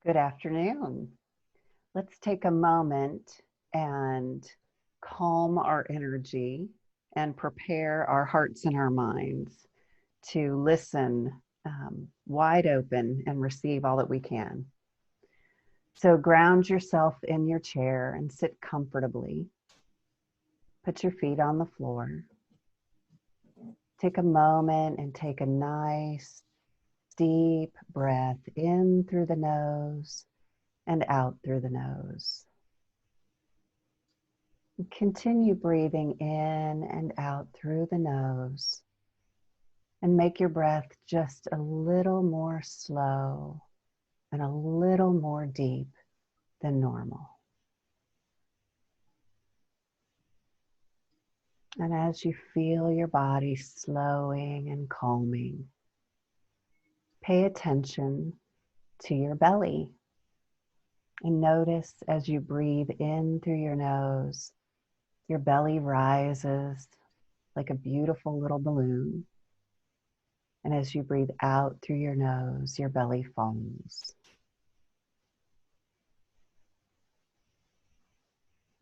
Good afternoon. Let's take a moment and calm our energy and prepare our hearts and our minds to listen wide open and receive all that we can. So ground yourself in your chair and sit comfortably. Put your feet on the floor. Take a moment and take a nice, deep breath in through the nose and out through the nose. Continue breathing in and out through the nose, and make your breath just a little more slow and a little more deep than normal. And as you feel your body slowing and calming, pay attention to your belly and notice as you breathe in through your nose, your belly rises like a beautiful little balloon. And as you breathe out through your nose, your belly falls.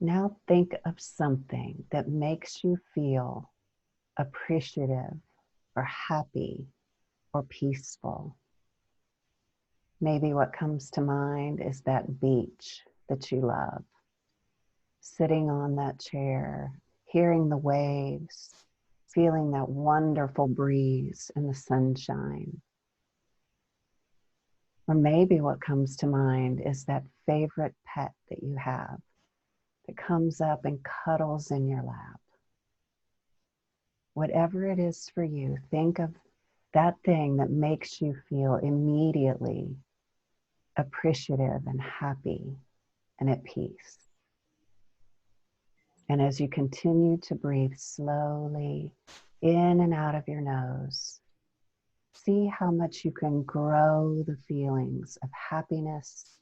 Now think of something that makes you feel appreciative or happy or peaceful. Maybe what comes to mind is that beach that you love. Sitting on that chair, hearing the waves, feeling that wonderful breeze and the sunshine. Or maybe what comes to mind is that favorite pet that you have that comes up and cuddles in your lap. Whatever it is for you, think of that thing that makes you feel immediately appreciative and happy and at peace. And as you continue to breathe slowly in and out of your nose, see how much you can grow the feelings of happiness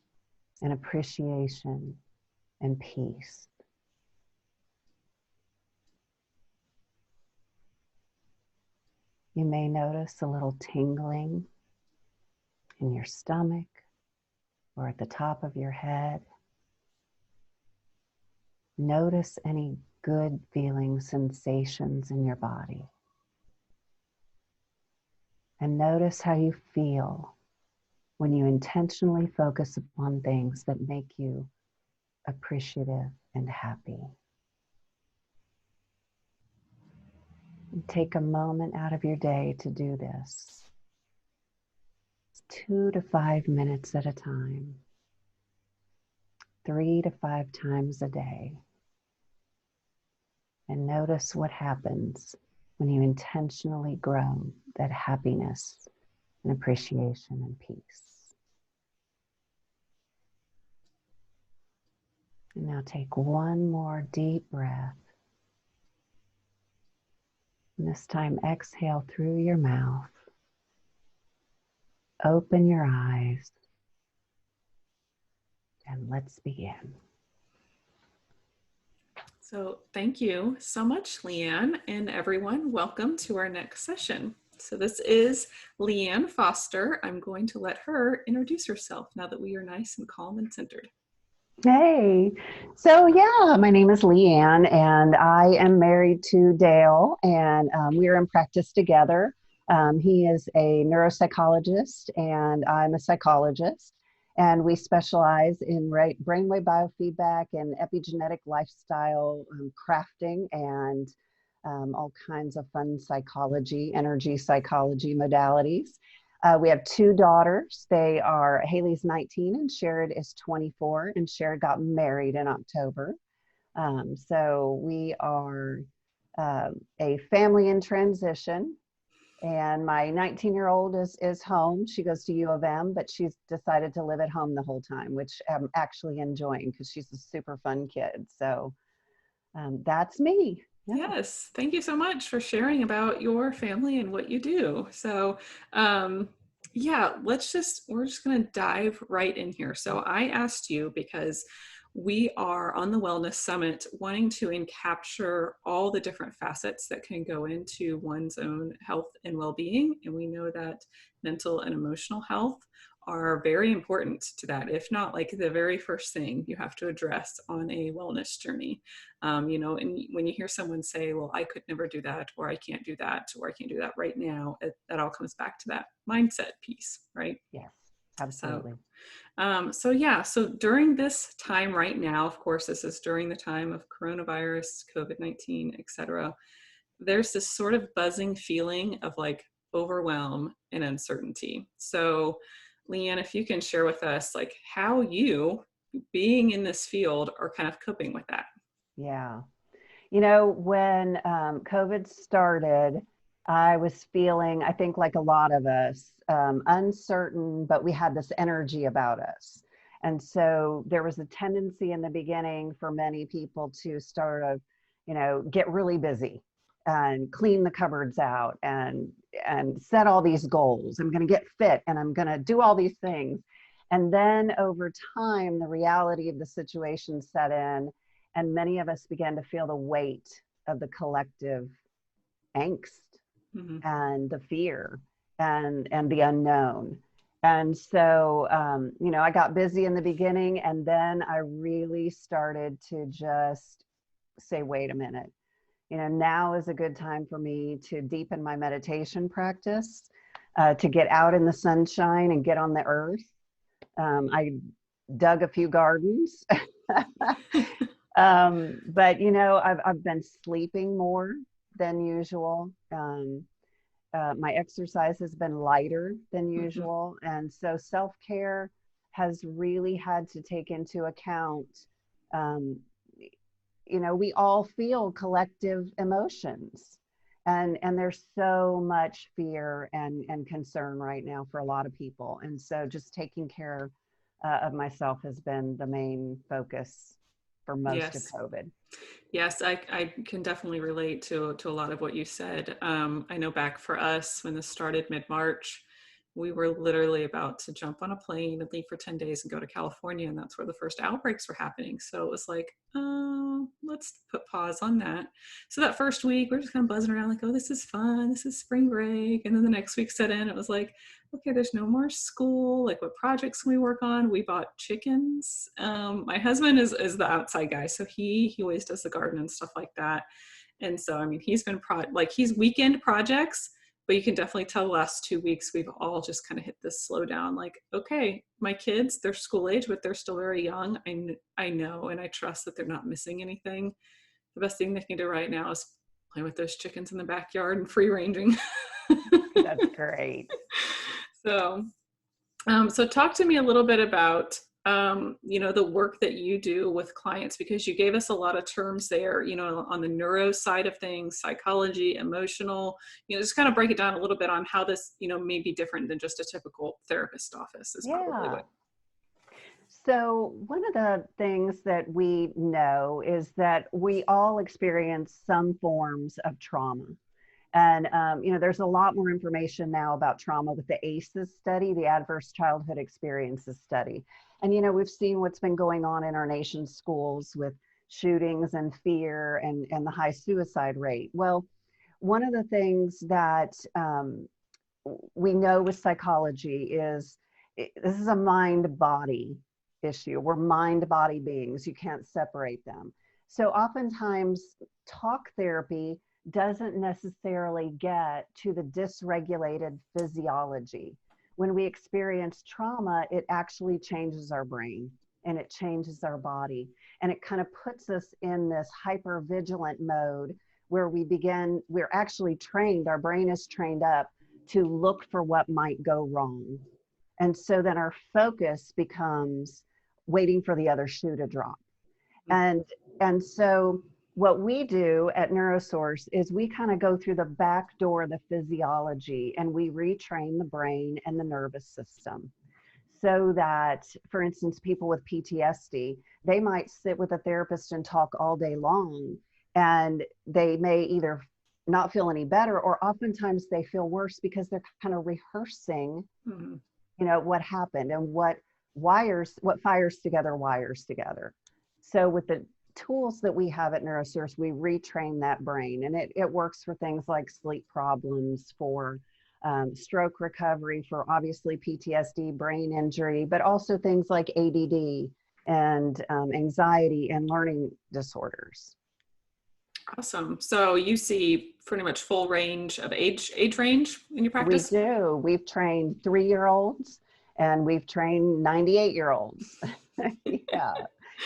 and appreciation and peace. You may notice a little tingling in your stomach or at the top of your head. Notice any good feeling sensations in your body. And notice how you feel when you intentionally focus upon things that make you appreciative and happy. And take a moment out of your day to do this. 2 to 5 minutes at a time. 3 to 5 times a day. And notice what happens when you intentionally grow that happiness and appreciation and peace. And now take one more deep breath. And this time exhale through your mouth. Open your eyes. And let's begin. So thank you so much, Lee Ann, and everyone. Welcome to our next session. So this is Lee Ann Foster. I'm going to let her introduce herself now that we are nice and calm and centered. Hey, so yeah, my name is Lee Ann, and I am married to Dale, and we are in practice together. He is a neuropsychologist, and I'm a psychologist. And we specialize in brainwave biofeedback and epigenetic lifestyle crafting and all kinds of fun psychology, energy psychology modalities. We have 2 daughters. Haley's 19 and Sherrod is 24, and Sherrod got married in October. So we are a family in transition. And my 19-year-old is home. She goes to U of M, but she's decided to live at home the whole time, which I'm actually enjoying because she's a super fun kid. So that's me. Yeah. Yes, thank you so much for sharing about your family and what you do. So yeah, we're just going to dive right in here. So I asked you because we are on the Wellness Summit wanting to capture all the different facets that can go into one's own health and well-being. And we know that mental and emotional health are very important to that, if not like the very first thing you have to address on a wellness journey. And when you hear someone say, well, I could never do that, or I can't do that, or I can't do that right now, that all comes back to that mindset piece, right? Yes, So, absolutely. so during this time right now, of course, this is during the time of coronavirus, COVID-19, etc. There's this sort of buzzing feeling of like overwhelm and uncertainty. So, Lee Ann, if you can share with us like how you, being in this field, are kind of coping with that. Yeah. When COVID started, I was feeling, I think, like a lot of us, uncertain, but we had this energy about us. And so there was a tendency in the beginning for many people to start of, get really busy and clean the cupboards out and set all these goals. I'm going to get fit and I'm going to do all these things. And then over time, the reality of the situation set in, and many of us began to feel the weight of the collective angst Mm-hmm. and the fear and the unknown. And so, I got busy in the beginning, and then I really started to just say, wait a minute, now is a good time for me to deepen my meditation practice, to get out in the sunshine and get on the earth. I dug a few gardens. But I've been sleeping more than usual. My exercise has been lighter than Mm-hmm. usual. And so self-care has really had to take into account, um, we all feel collective emotions. And there's so much fear and concern right now for a lot of people. And so just taking care of myself has been the main focus for most of Yes. COVID. Yes, I can definitely relate to a lot of what you said. I know back for us when this started mid-March, we were literally about to jump on a plane and leave for 10 days and go to California, and that's where the first outbreaks were happening. So it was like, oh, let's put pause on that. So that first week, we're just kind of buzzing around like, oh, this is fun. This is spring break. And then the next week set in, it was like, okay, there's no more school. Like, what projects can we work on? We bought chickens. My husband is the outside guy, so he always does the garden and stuff like that. And so, I mean, he's been he's weekend projects, but you can definitely tell the last 2 weeks we've all just kind of hit this slowdown. Like, okay, my kids, they're school age, but they're still very young. I know and I trust that they're not missing anything. The best thing they can do right now is play with those chickens in the backyard and free ranging. That's great. So, so talk to me a little bit about, the work that you do with clients, because you gave us a lot of terms there, on the neuro side of things, psychology, emotional, just kind of break it down a little bit on how this, may be different than just a typical therapist office is probably Yeah. what. So one of the things that we know is that we all experience some forms of trauma. And, there's a lot more information now about trauma with the ACEs study, the Adverse Childhood Experiences study. And, we've seen what's been going on in our nation's schools with shootings and fear and the high suicide rate. Well, one of the things that we know with psychology is this is a mind-body issue. We're mind-body beings. You can't separate them. So oftentimes talk therapy doesn't necessarily get to the dysregulated physiology. When we experience trauma, it actually changes our brain and it changes our body. And it kind of puts us in this hyper-vigilant mode where we're actually trained, our brain is trained up to look for what might go wrong. And so then our focus becomes waiting for the other shoe to drop. And so what we do at NeuroSource is we kind of go through the back door of the physiology and we retrain the brain and the nervous system so that, for instance, people with PTSD, they might sit with a therapist and talk all day long, and they may either not feel any better, or oftentimes they feel worse because they're kind of rehearsing, Mm-hmm. what happened and what fires together wires together. So with the tools that we have at NeuroSource, we retrain that brain, and it works for things like sleep problems, for stroke recovery for obviously PTSD, brain injury, but also things like ADD and anxiety and learning disorders. Awesome. So you see pretty much full range of age range in your We practice? do. We've trained 3-year-olds and we've trained 98-year-olds. Yeah.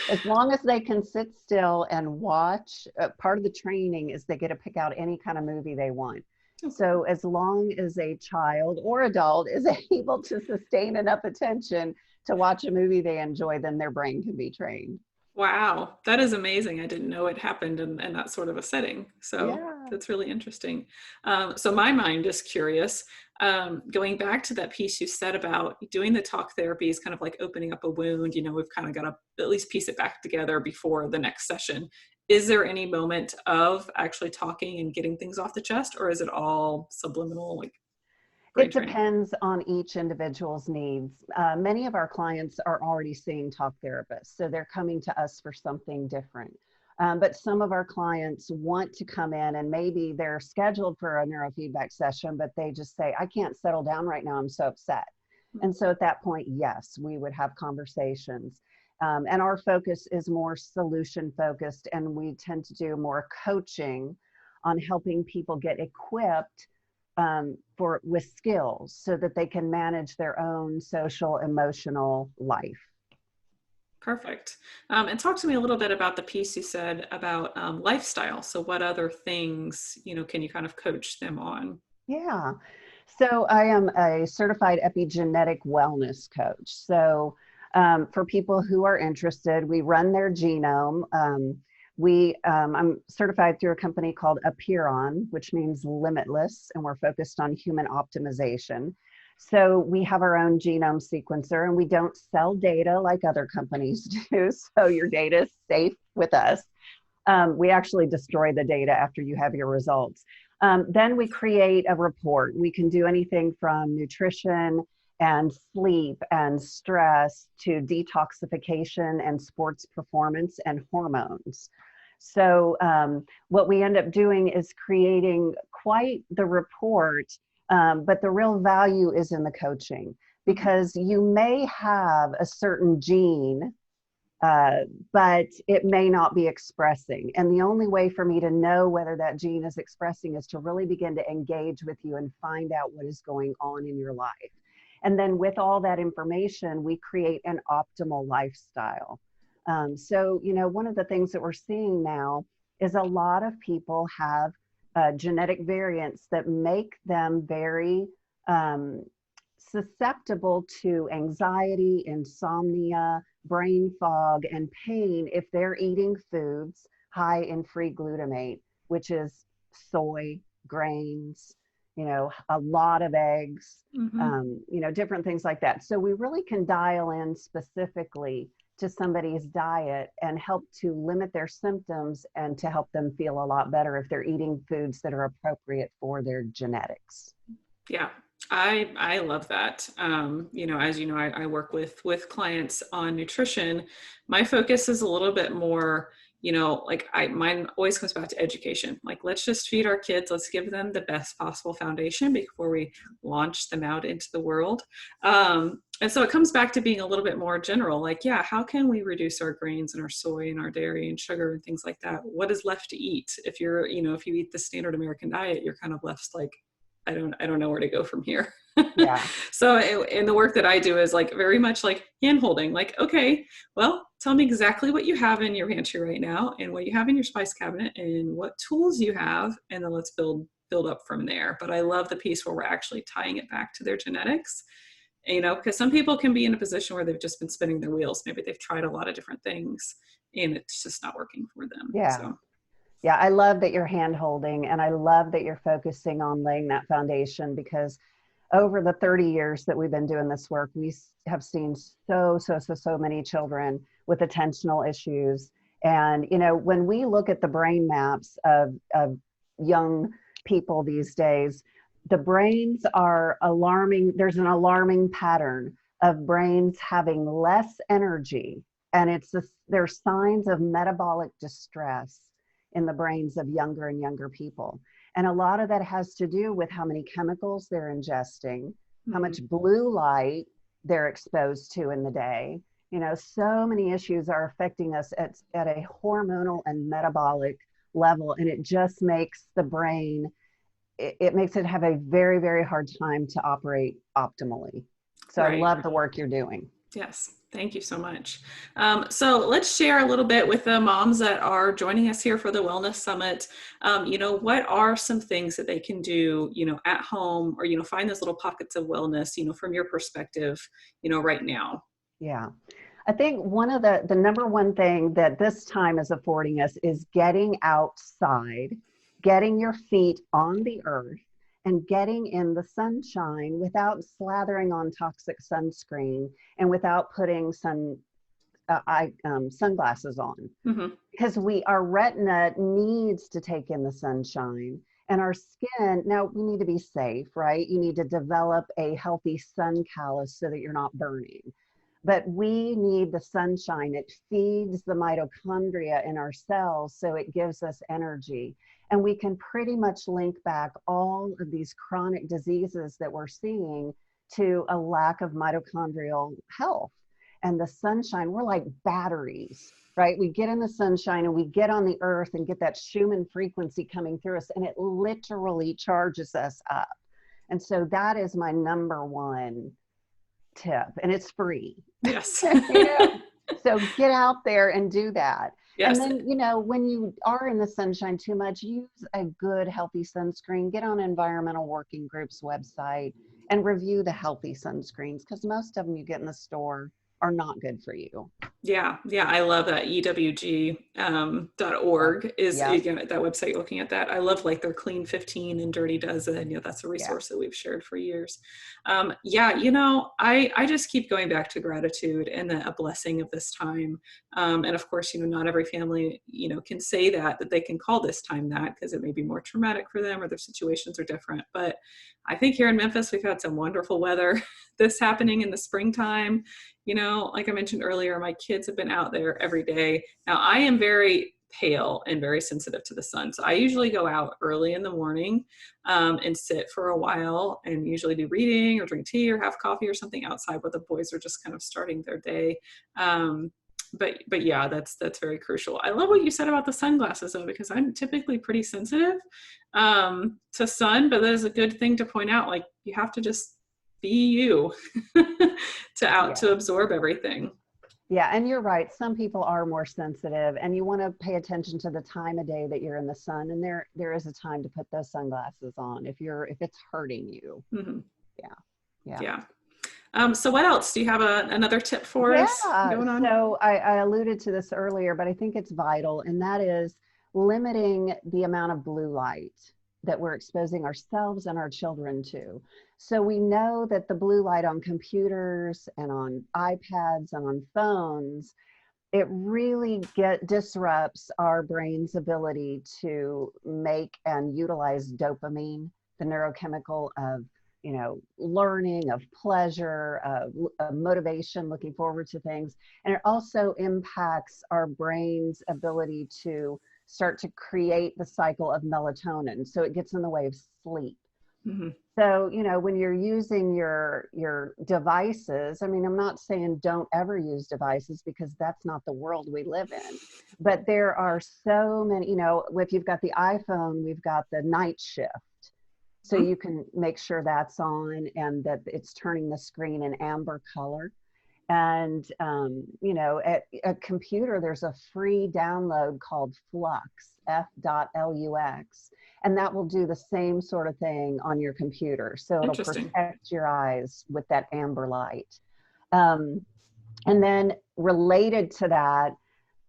As long as they can sit still and watch, part of the training is they get to pick out any kind of movie they want. So as long as a child or adult is able to sustain enough attention to watch a movie they enjoy, then their brain can be trained. Wow, that is amazing. I didn't know it happened in that sort of a setting. So Yeah. that's really interesting. So my mind is curious. Going back to that piece you said about doing the talk therapy is kind of like opening up a wound. You know, we've kind of got to at least piece it back together before the next session. Is there any moment of actually talking and getting things off the chest, or is it all subliminal, like brain It training? depends on each individual's needs. Many of our clients are already seeing talk therapists, so they're coming to us for something different. But some of our clients want to come in and maybe they're scheduled for a neurofeedback session, but they just say, I can't settle down right now, I'm so upset. And so at that point, yes, we would have conversations. And our focus is more solution focused, and we tend to do more coaching on helping people get equipped with skills so that they can manage their own social, emotional life. Perfect. And talk to me a little bit about the piece you said about lifestyle. So what other things, can you kind of coach them on? Yeah. So I am a certified epigenetic wellness coach. So for people who are interested, we run their genome. I'm certified through a company called Apeiron, which means limitless, and we're focused on human optimization. So we have our own genome sequencer, and we don't sell data like other companies do. So your data is safe with us. We actually destroy the data after you have your results. Then we create a report. We can do anything from nutrition and sleep and stress to detoxification and sports performance and hormones. So what we end up doing is creating quite the report, but the real value is in the coaching, because you may have a certain gene, but it may not be expressing. And the only way for me to know whether that gene is expressing is to really begin to engage with you and find out what is going on in your life. And then with all that information, we create an optimal lifestyle. So, one of the things that we're seeing now is a lot of people have genetic variants that make them very susceptible to anxiety, insomnia, brain fog, and pain if they're eating foods high in free glutamate, which is soy, grains, a lot of eggs, different things like that. So we really can dial in specifically to somebody's diet and help to limit their symptoms and to help them feel a lot better if they're eating foods that are appropriate for their genetics. Yeah, I love that. As you know, I work with clients on nutrition. My focus is a little bit more, mine always comes back to education. Like, let's just feed our kids. Let's give them the best possible foundation before we launch them out into the world. And so it comes back to being a little bit more general. Like, yeah, how can we reduce our grains and our soy and our dairy and sugar and things like that? What is left to eat? If if you eat the standard American diet, you're kind of left like, I don't know where to go from here. Yeah. So in the work that I do is like very much like hand holding, like, okay, well, tell me exactly what you have in your pantry right now and what you have in your spice cabinet and what tools you have. And then let's build up from there. But I love the piece where we're actually tying it back to their genetics, because some people can be in a position where they've just been spinning their wheels. Maybe they've tried a lot of different things and it's just not working for them. Yeah. So Yeah, I love that you're hand holding, and I love that you're focusing on laying that foundation, because over the 30 years that we've been doing this work, we have seen so many children with attentional issues. And, when we look at the brain maps of young people these days, the brains are alarming. There's an alarming pattern of brains having less energy, and there's signs of metabolic distress in the brains of younger and younger people. And a lot of that has to do with how many chemicals they're ingesting, how Mhm. much blue light they're exposed to in the day. You know, so many issues are affecting us at a hormonal and metabolic level, and it just makes the brain, it makes it have a very, very hard time to operate optimally. So I Right. love the work you're doing. Yes, thank you so much. So let's share a little bit with the moms that are joining us here for the Wellness Summit. What are some things that they can do, at home, or, find those little pockets of wellness, from your perspective, right now? Yeah. I think one of the number one thing that this time is affording us is getting outside, getting your feet on the earth, and getting in the sunshine without slathering on toxic sunscreen and without putting sunglasses on. Hmm. Because our retina needs to take in the sunshine, and our skin, now we need to be safe, right? You need to develop a healthy sun callus so that you're not burning. But we need the sunshine. It feeds the mitochondria in our cells, so it gives us energy. And we can pretty much link back all of these chronic diseases that we're seeing to a lack of mitochondrial health. And the sunshine, we're like batteries, right? We get in the sunshine and we get on the earth and get that Schumann frequency coming through us, and it literally charges us up. And so that is my number one tip, and it's free. Yes. So get out there and do that. And Yes. then, when you are in the sunshine too much, use a good, healthy sunscreen. Get on Environmental Working Group's website and review the healthy sunscreens, because most of them you get in the store are not good for you. Yeah, I love that. EWG.org is, Yeah, again, that website, looking at that. I love like their Clean 15 and Dirty Dozen. That's a yeah, resource that we've shared for years. I just keep going back to gratitude and a blessing of this time. And of course, not every family, can say that they can call this time that, because it may be more traumatic for them or their situations are different. But I think here in Memphis, we've had some wonderful weather. This happening in the springtime. Like I mentioned earlier, my kids have been out there every day. Now, I am very pale and very sensitive to the sun. So I usually go out early in the morning and sit for a while, and usually do reading or drink tea or have coffee or something outside where the boys are just kind of starting their day. But yeah, that's very crucial. I love what you said about the sunglasses, though, because I'm typically pretty sensitive to sun, but that is a good thing to point out. Like, you have to just be you to yeah. absorb everything. Yeah, and you're right. Some people are more sensitive, and you want to pay attention to the time of day that you're in the sun. And there is a time to put those sunglasses on if it's hurting you. Mm-hmm. Yeah, yeah, Yeah. So what else? Do you have another tip for us yeah. going on? So I alluded to this earlier, but I think it's vital, and that is limiting the amount of blue light that we're exposing ourselves and our children to. So we know that the blue light on computers and on iPads and on phones, it really disrupts our brain's ability to make and utilize dopamine, the neurochemical of learning, of pleasure, of motivation, looking forward to things. And it also impacts our brain's ability to start to create the cycle of melatonin. So it gets in the way of sleep. Mm-hmm. So, when you're using your devices, I mean, I'm not saying don't ever use devices, because that's not the world we live in. But there are so many, if you've got the iPhone, we've got the night shift. So you can make sure that's on and that it's turning the screen an amber color. And, at a computer, there's a free download called Flux, F.LUX, and that will do the same sort of thing on your computer. So it'll Interesting. protect your eyes with that amber light. And then related to that,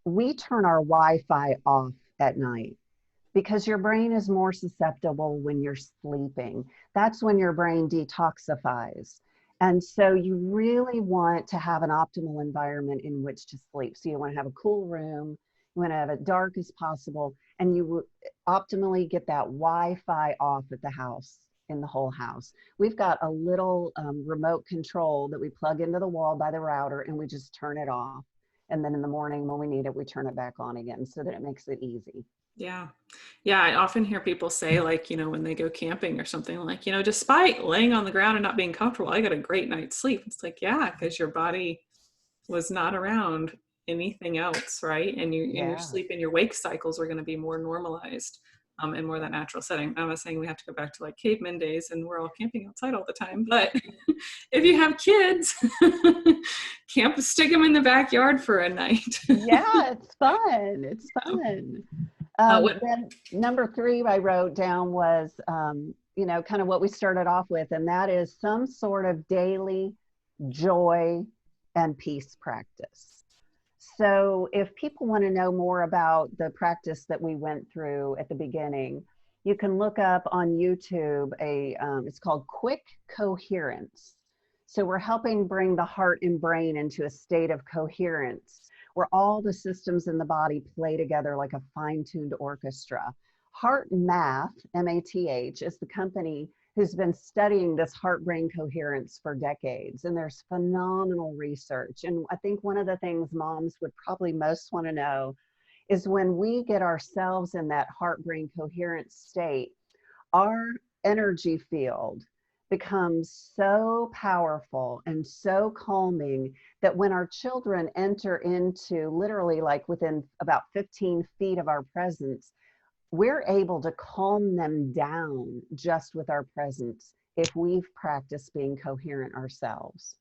we turn our Wi-Fi off at night, because your brain is more susceptible when you're sleeping. That's when your brain detoxifies. And so you really want to have an optimal environment in which to sleep. So you want to have a cool room, you want to have it dark as possible, and you optimally get that Wi-Fi off at the house, in the whole house. We've got a little remote control that we plug into the wall by the router, and we just turn it off. And then in the morning when we need it, we turn it back on again, so that it makes it easy. Yeah. Yeah. I often hear people say, like, when they go camping or something, like, despite laying on the ground and not being comfortable, I got a great night's sleep. It's like, yeah, because your body was not around anything else, right? And your Yeah. sleep and your wake cycles are going to be more normalized, and more that natural setting. I'm not saying we have to go back to like caveman days and we're all camping outside all the time, but if you have kids, stick them in the backyard for a night. Yeah, it's fun. It's fun. What? Then number three I wrote down was, kind of what we started off with, and that is some sort of daily joy and peace practice. So if people want to know more about the practice that we went through at the beginning, you can look up on YouTube it's called Quick Coherence. So we're helping bring the heart and brain into a state of coherence where all the systems in the body play together like a fine-tuned orchestra. Heart Math, M-A-T-H, is the company who's been studying this heart-brain coherence for decades. And there's phenomenal research. And I think one of the things moms would probably most want to know is when we get ourselves in that heart-brain coherence state, our energy field becomes so powerful and so calming that when our children enter into literally like within about 15 feet of our presence, we're able to calm them down just with our presence if we've practiced being coherent ourselves.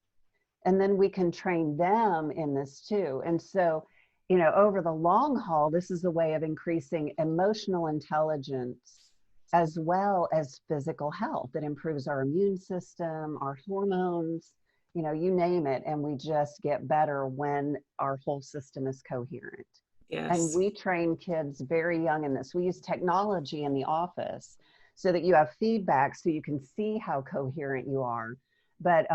And then we can train them in this too. And so, over the long haul, this is a way of increasing emotional intelligence as well as physical health. It improves our immune system, our hormones, you name it. And we just get better when our whole system is coherent. And Yes. we train kids very young in this. We use technology in the office so that you have feedback so you can see how coherent you are. But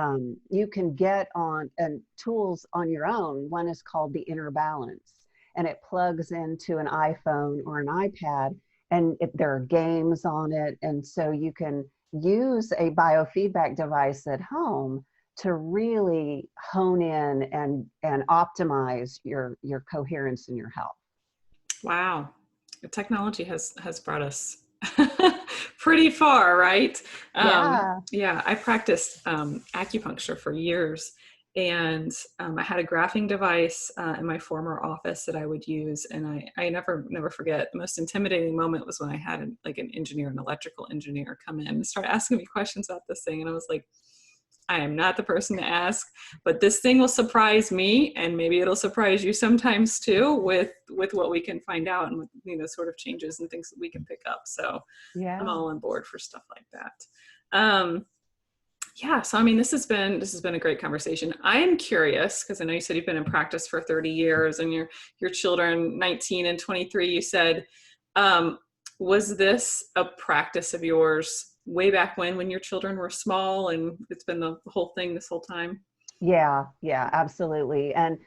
you can get on and tools on your own. One is called the Inner Balance, and it plugs into an iPhone or an iPad, and there are games on it. And so you can use a biofeedback device at home to really hone in and optimize your coherence and your health. Wow. Technology has brought us pretty far, right? Yeah. Yeah, I practiced acupuncture for years, and I had a graphing device in my former office that I would use, and I never forget. The most intimidating moment was when I had an electrical engineer, come in and start asking me questions about this thing, and I was like, I am not the person to ask, but this thing will surprise me, and maybe it'll surprise you sometimes too, with what we can find out, and with sort of changes and things that we can pick up. So I'm Yeah. all on board for stuff like that. Yeah, so I mean, this has been a great conversation. I am curious because I know you said you've been in practice for 30 years, and your children 19 and 23. You said, was this a practice of yours way back when your children were small, and it's been the whole thing this whole time? Yeah, absolutely. And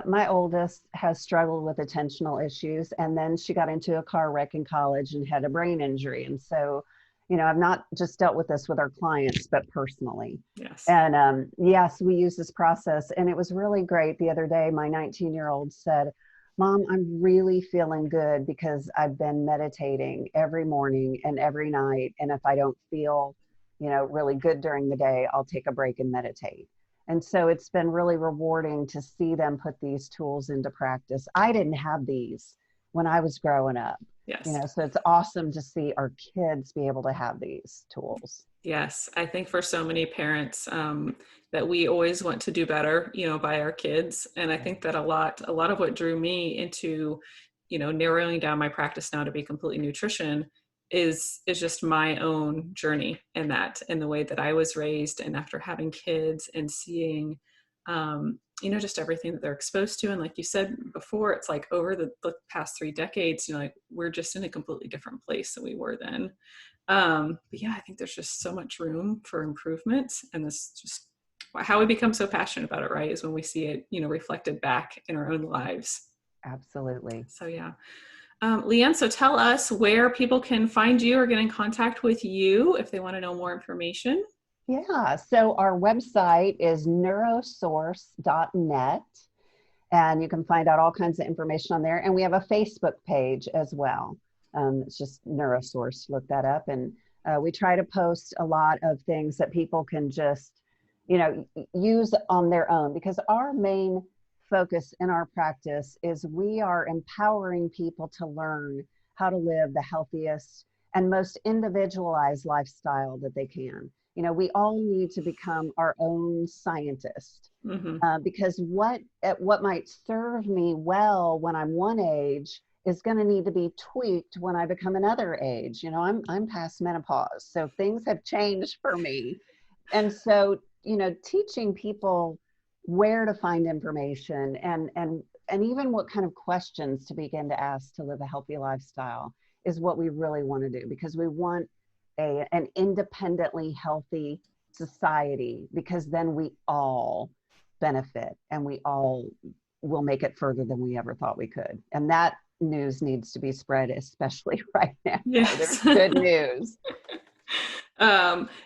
my oldest has struggled with attentional issues, and then she got into a car wreck in college and had a brain injury. And so, I've not just dealt with this with our clients, but personally. Yes. And yes, we use this process, and it was really great. The other day, my 19-year-old said, "Mom, I'm really feeling good because I've been meditating every morning and every night. And if I don't feel, really good during the day, I'll take a break and meditate." And so it's been really rewarding to see them put these tools into practice. I didn't have these when I was growing up, Yes. so it's awesome to see our kids be able to have these tools. Yes, I think for so many parents, that we always want to do better, by our kids, and I think that a lot of what drew me into, narrowing down my practice now to be completely nutrition is just my own journey in that, in the way that I was raised, and after having kids and seeing, just everything that they're exposed to, and like you said before, it's like over the past 3 decades, like we're just in a completely different place than we were then. But yeah, I think there's just so much room for improvement, and this just how we become so passionate about it, right? Is when we see it, reflected back in our own lives. Absolutely. So yeah. Leanne, so tell us where people can find you or get in contact with you if they want to know more information. Yeah. So our website is neurosource.net, and you can find out all kinds of information on there. And we have a Facebook page as well. It's just NeuroSource. Look that up. And we try to post a lot of things that people can just, use on their own, because our main focus in our practice is we are empowering people to learn how to live the healthiest and most individualized lifestyle that they can. We all need to become our own scientist, Mm-hmm. because what might serve me well when I'm one age is going to need to be tweaked when I become another age. I'm past menopause, so things have changed for me. And so, teaching people where to find information, and even what kind of questions to begin to ask to live a healthy lifestyle is what we really want to do, because we want an independently healthy society, because then we all benefit and we all will make it further than we ever thought we could. And that news needs to be spread, especially right now. Yes. There's good news.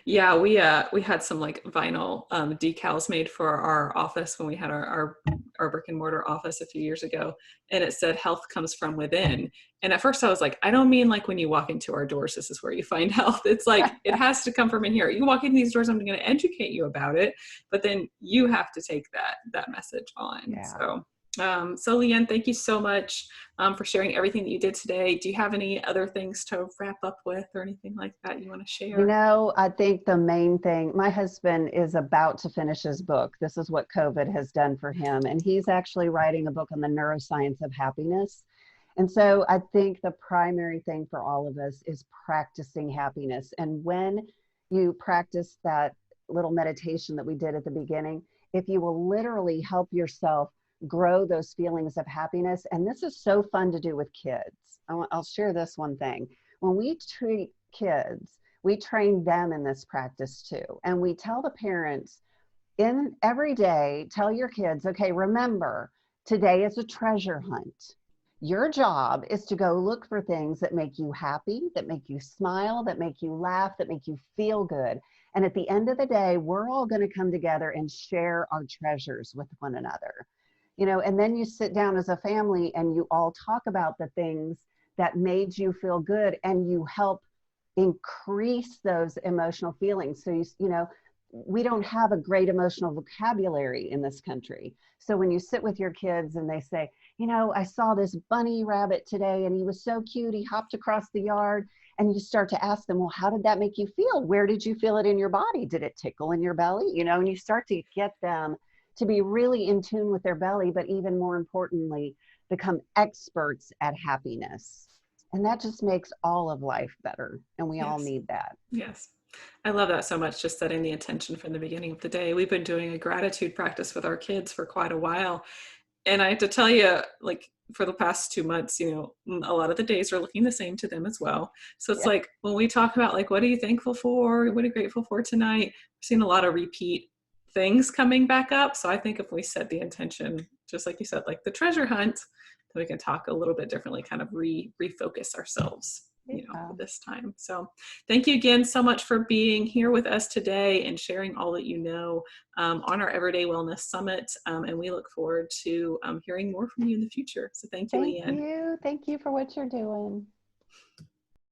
Yeah, we had some like vinyl decals made for our office when we had our brick and mortar office a few years ago, and it said health comes from within. And at first I was like, I don't mean like when you walk into our doors this is where you find health. It's like it has to come from in here. You walk in these doors, I'm going to educate you about it, but then you have to take that message on. Yeah. So Lee Ann, thank you so much for sharing everything that you did today. Do you have any other things to wrap up with or anything like that you want to share? I think the main thing, my husband is about to finish his book. This is what COVID has done for him. And he's actually writing a book on the neuroscience of happiness. And so I think the primary thing for all of us is practicing happiness. And when you practice that little meditation that we did at the beginning, if you will literally help yourself grow those feelings of happiness. And this is so fun to do with kids. I'll share this one thing. When we treat kids, we train them in this practice too. And we tell the parents in every day, tell your kids, okay, remember, today is a treasure hunt. Your job is to go look for things that make you happy, that make you smile, that make you laugh, that make you feel good. And at the end of the day, we're all going to come together and share our treasures with one another. And then you sit down as a family and you all talk about the things that made you feel good, and you help increase those emotional feelings. So, we don't have a great emotional vocabulary in this country. So when you sit with your kids and they say, I saw this bunny rabbit today and he was so cute, he hopped across the yard, and you start to ask them, well, how did that make you feel? Where did you feel it in your body? Did it tickle in your belly? And you start to get them to be really in tune with their belly, but even more importantly, become experts at happiness. And that just makes all of life better. And we all need that. Yes. I love that so much, just setting the intention from the beginning of the day. We've been doing a gratitude practice with our kids for quite a while. And I have to tell you, like for the past 2 months, a lot of the days are looking the same to them as well. So it's like when we talk about like, what are you thankful for? What are you grateful for tonight? We've seen a lot of repeat things coming back up. So I think if we set the intention, just like you said, like the treasure hunt, then we can talk a little bit differently, kind of refocus ourselves, at this time. So thank you again so much for being here with us today and sharing all that you know on our Everyday Wellness Summit. And we look forward to hearing more from you in the future. So thank you, Lee Ann. Thank you for what you're doing.